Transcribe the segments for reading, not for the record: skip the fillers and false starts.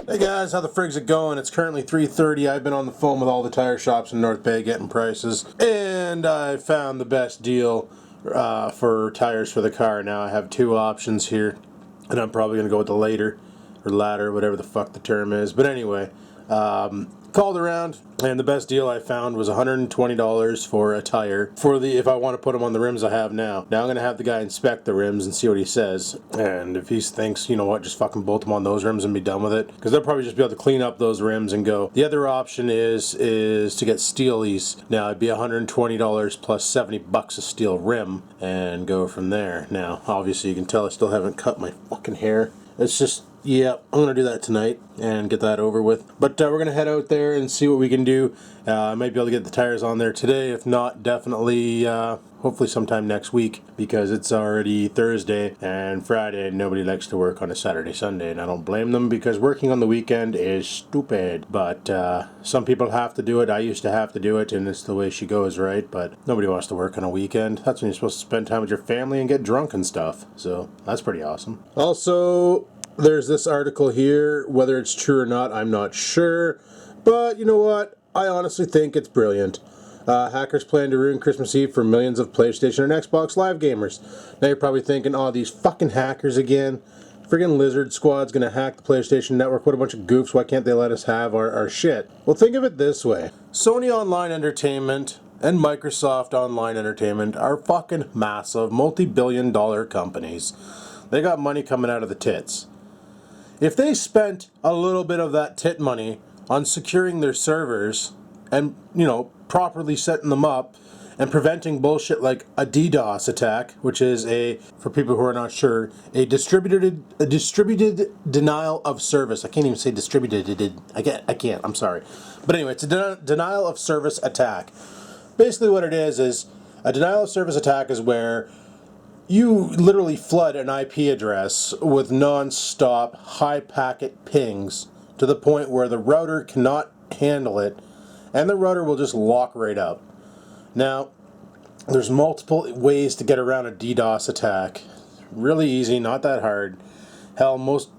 Hey guys, how the frig's it going? It's currently 3:30. I've been on the phone with all the tire shops in North Bay getting prices, and I found the best deal for tires for the car. Now I have two options here, and I'm probably going to go with the latter, whatever the fuck the term is. But anyway, called around, and the best deal I found was $120 for a tire if I want to put them on the rims I have now. Now I'm going to have the guy inspect the rims and see what he says, and if he thinks, you know what, just fucking bolt them on those rims and be done with it, because they'll probably just be able to clean up those rims and go. The other option is to get steelies. Now it'd be $120 plus $70 a steel rim and go from there. Now obviously you can tell I still haven't cut my fucking hair. It's just, yeah, I'm going to do that tonight and get that over with. But we're going to head out there and see what we can do. I might be able to get the tires on there today. If not, definitely, hopefully sometime next week, because it's already Thursday and Friday. Nobody likes to work on a Saturday, Sunday, and I don't blame them, because working on the weekend is stupid. But some people have to do it. I used to have to do it, and it's the way she goes, right? But nobody wants to work on a weekend. That's when you're supposed to spend time with your family and get drunk and stuff. So that's pretty awesome. Also, there's this article here. Whether it's true or not, I'm not sure. But you know what? I honestly think it's brilliant. Hackers plan to ruin Christmas Eve for millions of PlayStation and Xbox Live gamers. Now you're probably thinking, oh, these fucking hackers again. Friggin' Lizard Squad's gonna hack the PlayStation Network. What a bunch of goofs. Why can't they let us have our shit? Well, think of it this way. Sony Online Entertainment and Microsoft Online Entertainment are fucking massive, multi-billion-dollar companies. They got money coming out of the tits. If they spent a little bit of that tit money on securing their servers and, you know, properly setting them up and preventing bullshit like a DDoS attack, which is for people who are not sure, a distributed denial of service. I can't even say distributed. I can't. I'm sorry. But anyway, it's a denial of service attack. Basically what it is a denial of service attack is where you literally flood an IP address with non-stop high-packet pings to the point where the router cannot handle it, and the router will just lock right up. Now, there's multiple ways to get around a DDoS attack. Really easy, not that hard. Hell, most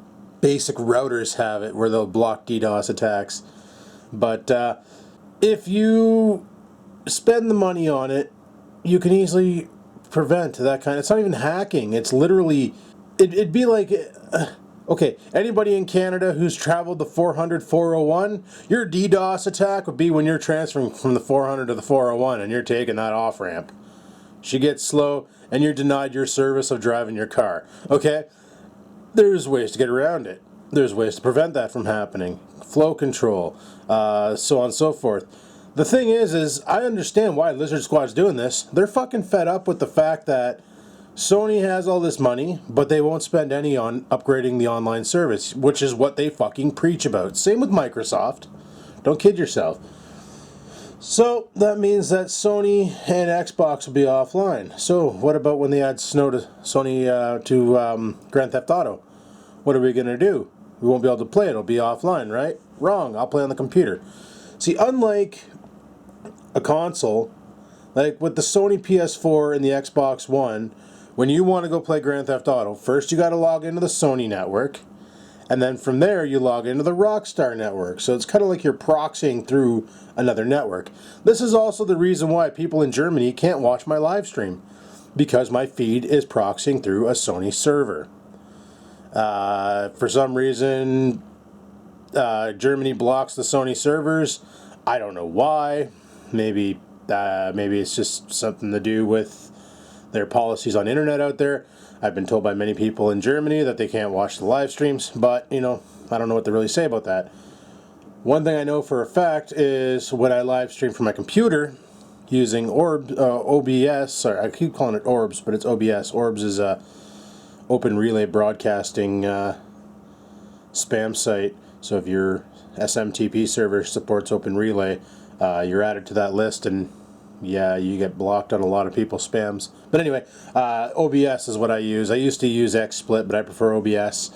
basic routers have it where they'll block DDoS attacks. But if you spend the money on it, you can easily prevent that kind of... It's not even hacking. It's literally... It'd be like... Okay, anybody in Canada who's traveled the 400, 401, your DDoS attack would be when you're transferring from the 400 to the 401 and you're taking that off-ramp. She gets slow and you're denied your service of driving your car. Okay? There's ways to get around it. There's ways to prevent that from happening. Flow control, so on and so forth. The thing is I understand why Lizard Squad's doing this. They're fucking fed up with the fact that Sony has all this money, but they won't spend any on upgrading the online service, which is what they fucking preach about. Same with Microsoft. Don't kid yourself. So that means that Sony and Xbox will be offline. So what about when they add Sony to Grand Theft Auto? What are we going to do? We won't be able to play it. It'll be offline, right? Wrong. I'll play on the computer. See, unlike a console, like with the Sony PS4 and the Xbox One, when you want to go play Grand Theft Auto, first you got to log into the Sony network, and then from there you log into the Rockstar network. So it's kind of like you're proxying through another network. This is also the reason why people in Germany can't watch my live stream, because my feed is proxying through a Sony server. For some reason, Germany blocks the Sony servers. I don't know why. Maybe it's just something to do with their policies on internet out there. I've been told by many people in Germany that they can't watch the live streams, but, you know, I don't know what to really say about that. One thing I know for a fact is when I live stream from my computer using OBS, sorry, I keep calling it Orbs, but it's OBS. Orbs is a open relay broadcasting spam site. So if your SMTP server supports open relay, you're added to that list, and yeah, you get blocked on a lot of people's spams. But anyway, OBS is what I use. I used to use XSplit, but I prefer OBS.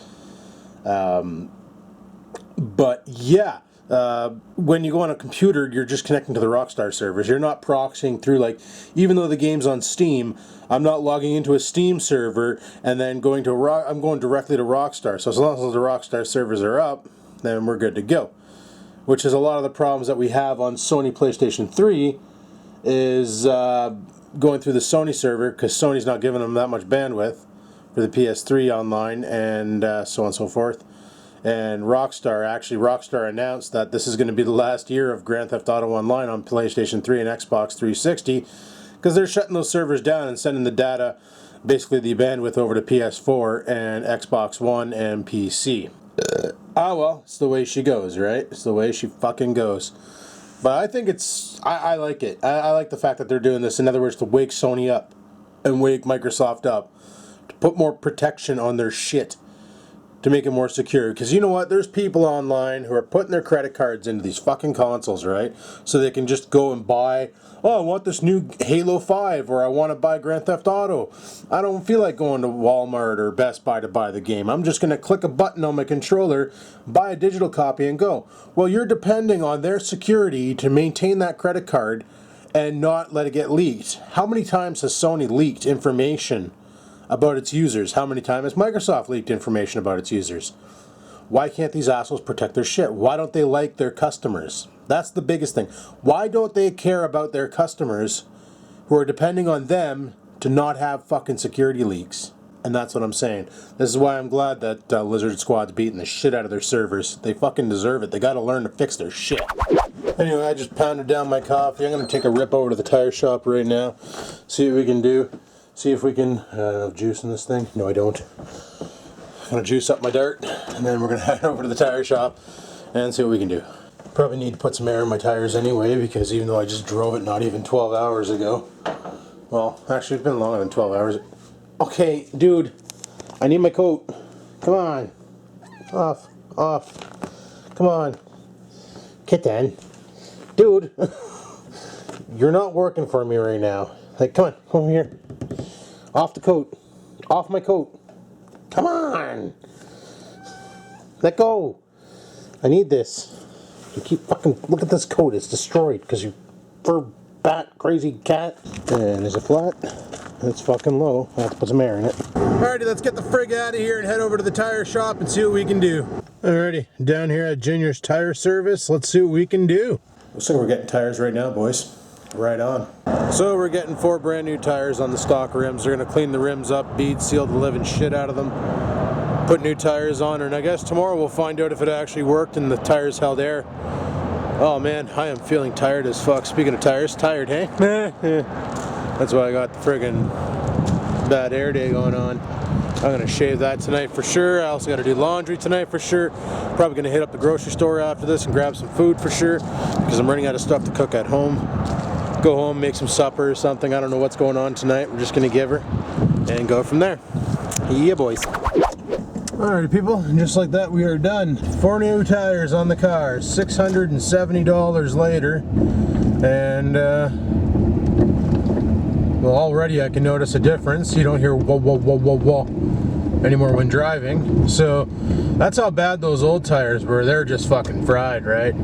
But yeah, when you go on a computer, you're just connecting to the Rockstar servers. You're not proxying through, like, even though the game's on Steam, I'm not logging into a Steam server and then going to I'm going directly to Rockstar. So as long as the Rockstar servers are up, then we're good to go. Which is a lot of the problems that we have on Sony PlayStation 3 is going through the Sony server, because Sony's not giving them that much bandwidth for the PS3 online, and so on and so forth. And Rockstar announced that this is going to be the last year of Grand Theft Auto Online on PlayStation 3 and Xbox 360, because they're shutting those servers down and sending the data, basically the bandwidth, over to PS4 and Xbox One and PC. Well, it's the way she goes, right? It's the way she fucking goes. But I think I like it. I like the fact that they're doing this. In other words, to wake Sony up and wake Microsoft up, to put more protection on their shit, to make it more secure. Because you know what? There's people online who are putting their credit cards into these fucking consoles, right? So they can just go and buy, oh, I want this new Halo 5, or I want to buy Grand Theft Auto. I don't feel like going to Walmart or Best Buy to buy the game. I'm just going to click a button on my controller, buy a digital copy, and go. Well, you're depending on their security to maintain that credit card and not let it get leaked. How many times has Sony leaked information about its users? How many times has Microsoft leaked information about its users? Why can't these assholes protect their shit? Why don't they like their customers? That's the biggest thing. Why don't they care about their customers who are depending on them to not have fucking security leaks? And that's what I'm saying. This is why I'm glad that Lizard Squad's beating the shit out of their servers. They fucking deserve it. They gotta learn to fix their shit. Anyway, I just pounded down my coffee. I'm gonna take a rip over to the tire shop right now. See what we can do. See if we can, have juice in this thing. No, I don't. I'm gonna juice up my dirt, and then we're gonna head over to the tire shop and see what we can do. Probably need to put some air in my tires anyway, because even though I just drove it not even 12 hours ago. Well, actually it's been longer than 12 hours. Okay, dude, I need my coat. Come on. Off. Come on. Get then. Dude, you're not working for me right now. Like, come on, come over here. Off the coat. Off my coat. Come on. Let go. I need this. You keep fucking, look at this coat. It's destroyed because you fur bat crazy cat. And is it flat? It's fucking low. I have to put some air in it. Alrighty, let's get the frig out of here and head over to the tire shop and see what we can do. Alrighty, down here at Junior's Tire Service. Let's see what we can do. Looks like we're getting tires right now, boys. Right on. So we're getting 4 brand new tires on the stock rims. They're going to clean the rims up, bead seal the living shit out of them, put new tires on, and I guess tomorrow we'll find out if it actually worked and the tires held air. Oh man, I am feeling tired as fuck. Speaking of tires, tired, hey? That's why I got the friggin' bad air day going on. I'm going to shave that tonight for sure. I also got to do laundry tonight for sure. Probably going to hit up the grocery store after this and grab some food for sure, because I'm running out of stuff to cook at home. Go home, make some supper or something. I don't know what's going on tonight. We're just going to give her and go from there. Yeah, boys. Alrighty, people. And just like that, we are done. 4 new tires on the car. $670 later. And, well, already I can notice a difference. You don't hear whoa, whoa, whoa, whoa, whoa anymore when driving. So, that's how bad those old tires were. They're just fucking fried, right?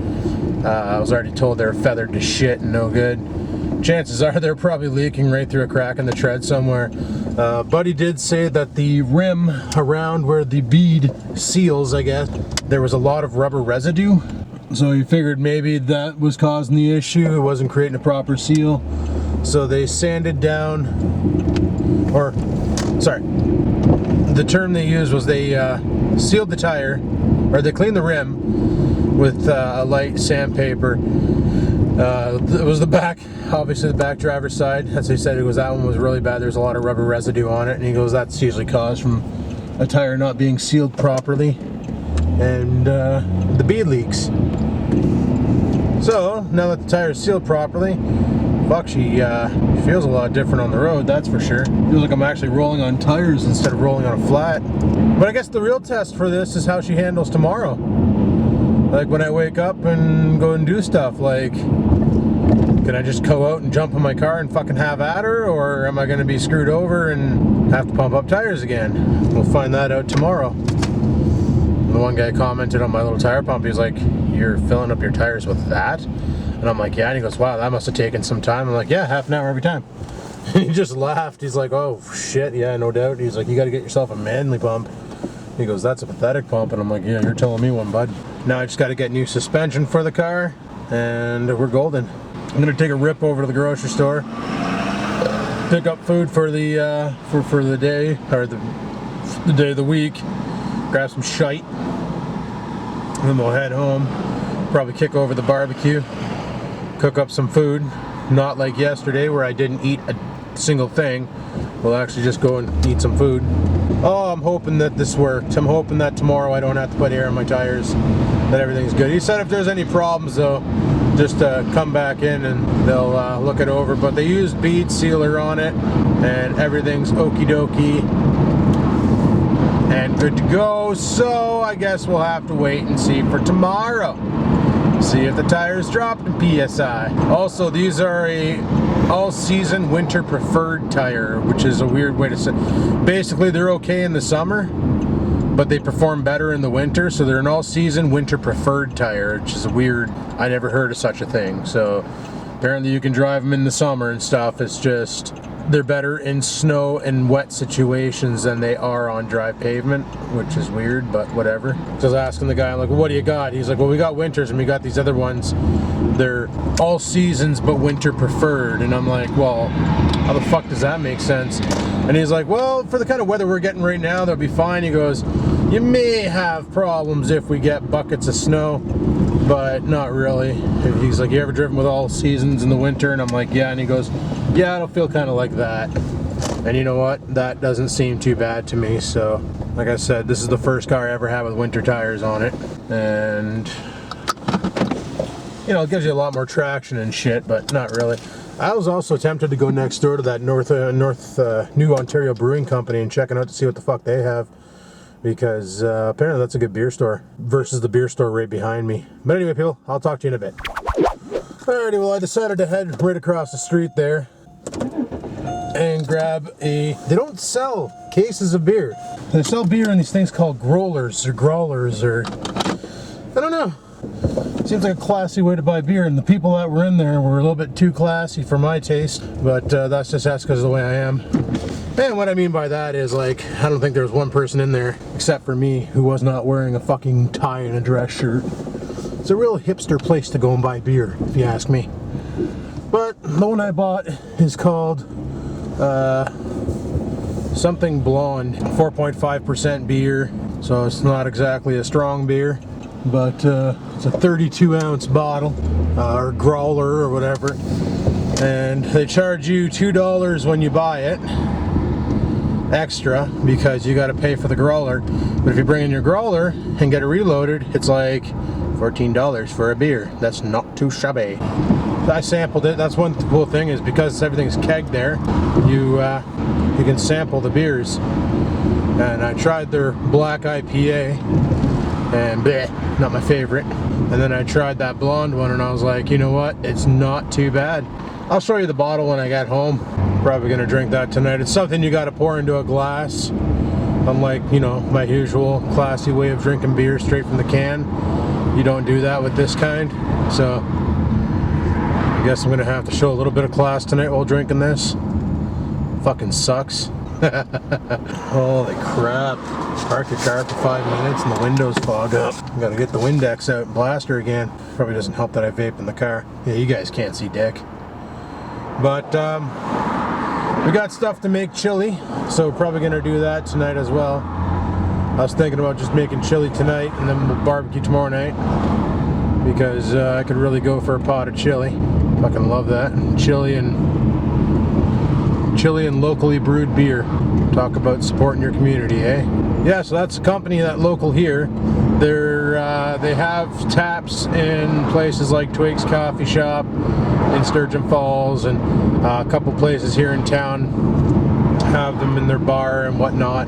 I was already told they're feathered to shit and no good. Chances are they're probably leaking right through a crack in the tread somewhere. Buddy did say that the rim around where the bead seals, I guess, there was a lot of rubber residue. So he figured maybe that was causing the issue. It wasn't creating a proper seal. So they sanded down, or, sorry, the term they used was they sealed the tire, or they cleaned the rim with a light sandpaper. It was the back, obviously the back driver's side. As he said, that one was really bad. There's a lot of rubber residue on it, and he goes, that's usually caused from a tire not being sealed properly and the bead leaks. So now that the tire is sealed properly, fuck, she feels a lot different on the road, that's for sure. Feels like I'm actually rolling on tires instead of rolling on a flat. But I guess the real test for this is how she handles tomorrow. Like when I wake up and go and do stuff, like, can I just go out and jump in my car and fucking have at her, or am I going to be screwed over and have to pump up tires again? We'll find that out tomorrow. The one guy commented on my little tire pump, he's like, you're filling up your tires with that? And I'm like, yeah, and he goes, wow, that must have taken some time. I'm like, yeah, half an hour every time. And he just laughed. He's like, oh shit, yeah, no doubt. He's like, you got to get yourself a manly pump. He goes, that's a pathetic pump. And I'm like, yeah, you're telling me one, bud. Now I just got to get new suspension for the car, and we're golden. I'm gonna take a rip over to the grocery store, pick up food for the for the day, or the day of the week, grab some shite, and then we'll head home. Probably kick over the barbecue, cook up some food. Not like yesterday where I didn't eat a single thing. We'll actually just go and eat some food. Oh, I'm hoping that this worked. I'm hoping that tomorrow I don't have to put air in my tires, that everything's good. He said if there's any problems though, just come back in and they'll look it over. But they used bead sealer on it, and everything's okie dokie and good to go. So I guess we'll have to wait and see for tomorrow. See if the tires dropped in PSI. Also, these are a all-season winter preferred tire, which is a weird way to say. Basically, they're okay in the summer, but they perform better in the winter, so they're an all-season winter preferred tire, which is weird. I never heard of such a thing. So apparently you can drive them in the summer and stuff. It's just they're better in snow and wet situations than they are on dry pavement, which is weird, but whatever. So I was asking the guy, I'm like, well, what do you got? He's like, well, we got winters and we got these other ones. They're all seasons but winter preferred. And I'm like, well, how the fuck does that make sense? And he's like, well, for the kind of weather we're getting right now, they'll be fine. He goes, you may have problems if we get buckets of snow, but not really. He's like, you ever driven with all seasons in the winter? And I'm like, yeah. And he goes, yeah, it'll feel kind of like that. And you know what? That doesn't seem too bad to me. So, like I said, this is the first car I ever had with winter tires on it. And, you know, it gives you a lot more traction and shit, but not really. I was also tempted to go next door to that New Ontario Brewing Company and checking out to see what the fuck they have. Because apparently that's a good beer store versus the beer store right behind me. But anyway, people, I'll talk to you in a bit. Alrighty, well, I decided to head right across the street there and grab they don't sell cases of beer. They sell beer in these things called growlers, or I don't know. Seems like a classy way to buy beer, and the people that were in there were a little bit too classy for my taste, but that's because of the way I am. And what I mean by that is, like, I don't think there was one person in there, except for me, who was not wearing a fucking tie and a dress shirt. It's a real hipster place to go and buy beer, if you ask me. But the one I bought is called something blonde, 4.5% beer, so it's not exactly a strong beer, but it's a 32-ounce bottle, or growler, or whatever, and they charge you $2 when you buy it, extra, because you got to pay for the growler. But if you bring in your growler and get it reloaded, it's like $14 for a beer. That's not too shabby. I sampled it. That's one cool thing, is because everything's kegged there, you can sample the beers. And I tried their black IPA, and bleh, not my favorite. And then I tried that blonde one, and I was like, you know what? It's not too bad. I'll show you the bottle when I get home. Probably gonna drink that tonight. It's something you gotta pour into a glass. Unlike, you know, my usual classy way of drinking beer straight from the can. You don't do that with this kind. So I guess I'm gonna have to show a little bit of class tonight while drinking this. Fucking sucks. Holy crap. Park your car for 5 minutes and the windows fog up. Gotta get the Windex out and blaster again. Probably doesn't help that I vape in the car. Yeah, you guys can't see dick. But we got stuff to make chili, so we're probably gonna do that tonight as well. I was thinking about just making chili tonight and then we'll barbecue tomorrow night, because I could really go for a pot of chili. Fucking love that. Chili and locally brewed beer. Talk about supporting your community, eh? Yeah, so that's a company, that local here. They have taps in places like Twig's Coffee Shop in Sturgeon Falls, and a couple places here in town have them in their bar and whatnot.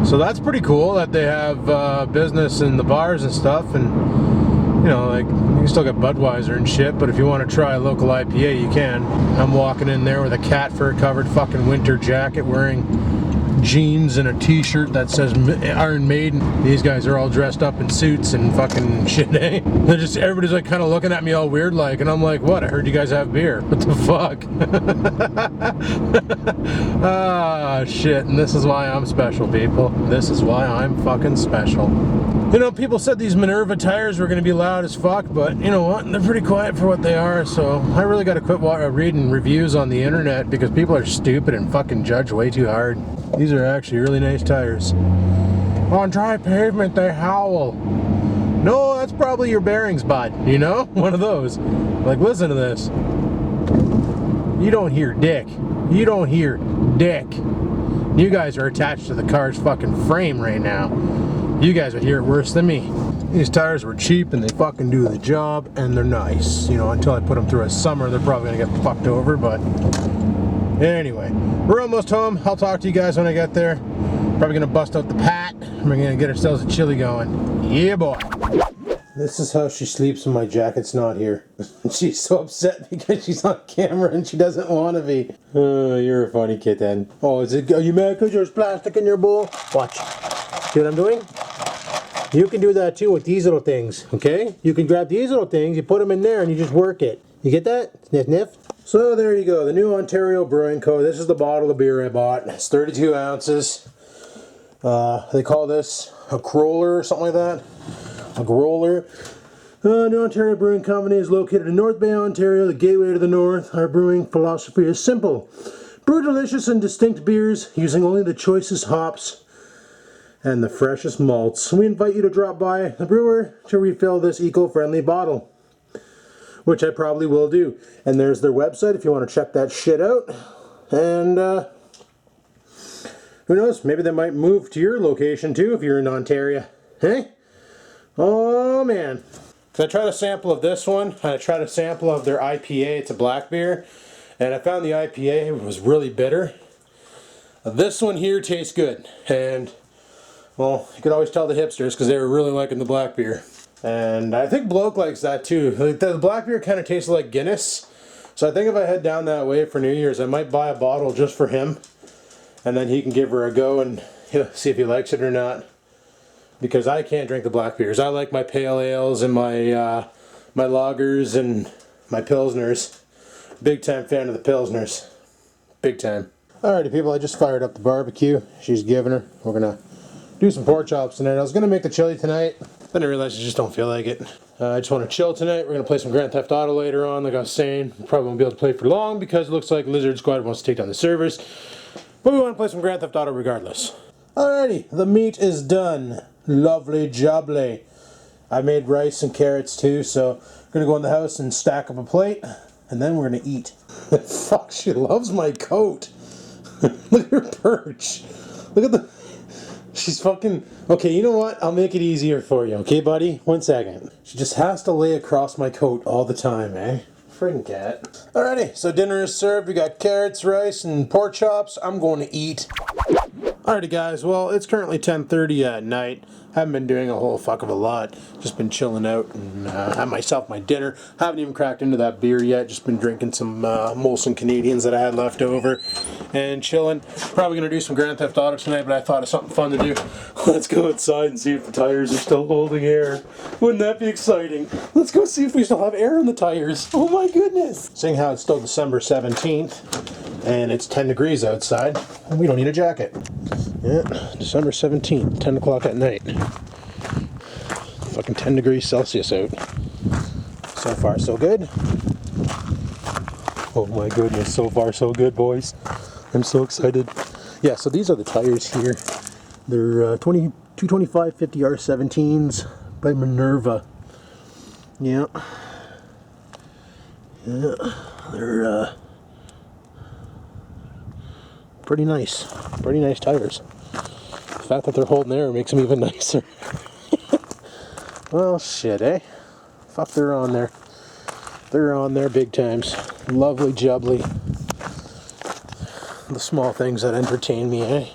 So that's pretty cool that they have business in the bars and stuff. And you know, like, you can still get Budweiser and shit, but if you want to try a local IPA, you can. I'm walking in there with a cat fur covered fucking winter jacket, wearing jeans and a t-shirt that says Iron Maiden. These guys are all dressed up in suits and fucking shit, eh? They're just, everybody's like kind of looking at me all weird like, and I'm like, what? I heard you guys have beer. What the fuck? Ah, shit. And this is why I'm special, people. This is why I'm fucking special. You know, people said these Minerva tires were going to be loud as fuck, but you know what? They're pretty quiet for what they are, so I really got to quit reading reviews on the internet because people are stupid and fucking judge way too hard. These are actually really nice tires. On dry pavement, they howl. No, that's probably your bearings, bud. You know? One of those. Like, listen to this. You don't hear dick. You don't hear dick. You guys are attached to the car's fucking frame right now. You guys would hear it worse than me. These tires were cheap and they fucking do the job and they're nice. You know, until I put them through a summer, they're probably gonna get fucked over, but anyway, we're almost home. I'll talk to you guys when I get there. Probably gonna bust out the pat. We're gonna get ourselves a chili going. Yeah, boy. This is how she sleeps when my jacket's not here. She's so upset because she's on camera and she doesn't want to be. Oh, you're a funny kitten. Oh, are you mad because there's plastic in your bowl? Watch. See what I'm doing? You can do that too with these little things, okay? You can grab these little things, you put them in there and you just work it. You get that? Sniff, sniff. So there you go, the new Ontario Brewing Co. This is the bottle of beer I bought. It's 32 ounces. They call this a growler or something like that. A growler. New Ontario Brewing Company is located in North Bay, Ontario, the gateway to the north. Our brewing philosophy is simple. Brew delicious and distinct beers using only the choicest hops and the freshest malts. We invite you to drop by the brewer to refill this eco-friendly bottle, which I probably will do. And there's their website if you want to check that shit out. And who knows, maybe they might move to your location too if you're in Ontario. Hey? Oh man. I tried a sample of this one, and I tried a sample of their IPA. It's a black beer, and I found the IPA was really bitter. This one here tastes good, and well, you could always tell the hipsters because they were really liking the black beer. And I think Bloke likes that too. The black beer kind of tastes like Guinness. So I think if I head down that way for New Year's, I might buy a bottle just for him. And then he can give her a go and see if he likes it or not. Because I can't drink the black beers. I like my pale ales and my my lagers and my pilsners. Big time fan of the pilsners. Big time. Alrighty people, I just fired up the barbecue. She's giving her. We're gonna do some pork chops tonight. I was gonna make the chili tonight, then I realized I just don't feel like it. I just want to chill tonight. We're gonna play some Grand Theft Auto later on, like I was saying. Probably won't be able to play for long because it looks like Lizard Squad wants to take down the servers. But we want to play some Grand Theft Auto regardless. Alrighty, the meat is done. Lovely jubbly. I made rice and carrots too, so I'm gonna go in the house and stack up a plate, and then we're gonna eat. Fuck, she loves my coat. Look at her perch. Look at the... She's fucking... Okay, you know what? I'll make it easier for you, okay, buddy? 1 second. She just has to lay across my coat all the time, eh? Friggin' cat. Alrighty, so dinner is served. We got carrots, rice, and pork chops. I'm going to eat. Alrighty guys, well it's currently 10:30 at night. Haven't been doing a whole fuck of a lot. Just been chilling out and had myself my dinner. Haven't even cracked into that beer yet. Just been drinking some Molson Canadians that I had left over and chilling. Probably gonna do some Grand Theft Auto tonight, but I thought of something fun to do. Let's go outside and see if the tires are still holding air. Wouldn't that be exciting? Let's go see if we still have air in the tires. Oh my goodness. Seeing how it's still December 17th and it's 10 degrees outside, and we don't need a jacket. Yeah, December 17th, 10 o'clock at night. Fucking 10 degrees Celsius out. So far, so good. Oh my goodness, so far, so good, boys. I'm so excited. Yeah, so these are the tires here. They're 225 50 R17s by Minerva. Yeah. Yeah, they're pretty nice tires. The fact that they're holding air makes them even nicer. Well, shit, eh? Fuck, they're on there. They're on there big times. Lovely jubbly. The small things that entertain me, eh?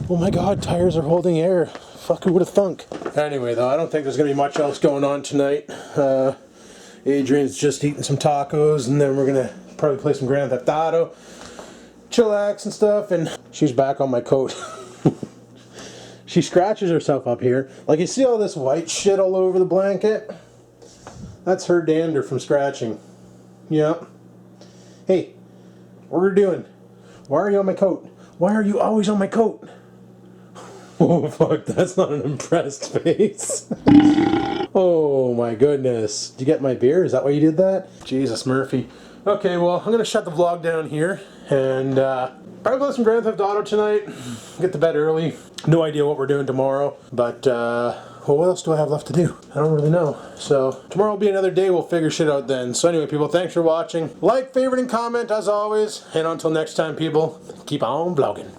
Oh my god, tires are holding air. Fuck, who would have thunk? Anyway, though, I don't think there's going to be much else going on tonight. Adrian's just eating some tacos, and then we're going to probably play some Grand Theft Auto. chillax and stuff, and she's back on my coat. She scratches herself up here. Like, you see all this white shit all over the blanket? That's her dander from scratching. Yep. Hey, what are you doing? Why are you on my coat? Why are you always on my coat? Oh, fuck, that's not an impressed face. Oh, my goodness. Did you get my beer? Is that why you did that? Jesus, Murphy. Okay, well, I'm going to shut the vlog down here, and probably play some Grand Theft Auto tonight. Get to bed early. No idea what we're doing tomorrow, but well, what else do I have left to do? I don't really know. So tomorrow will be another day. We'll figure shit out then. So anyway, people, thanks for watching. Like, favorite, and comment as always. And until next time, people, keep on vlogging.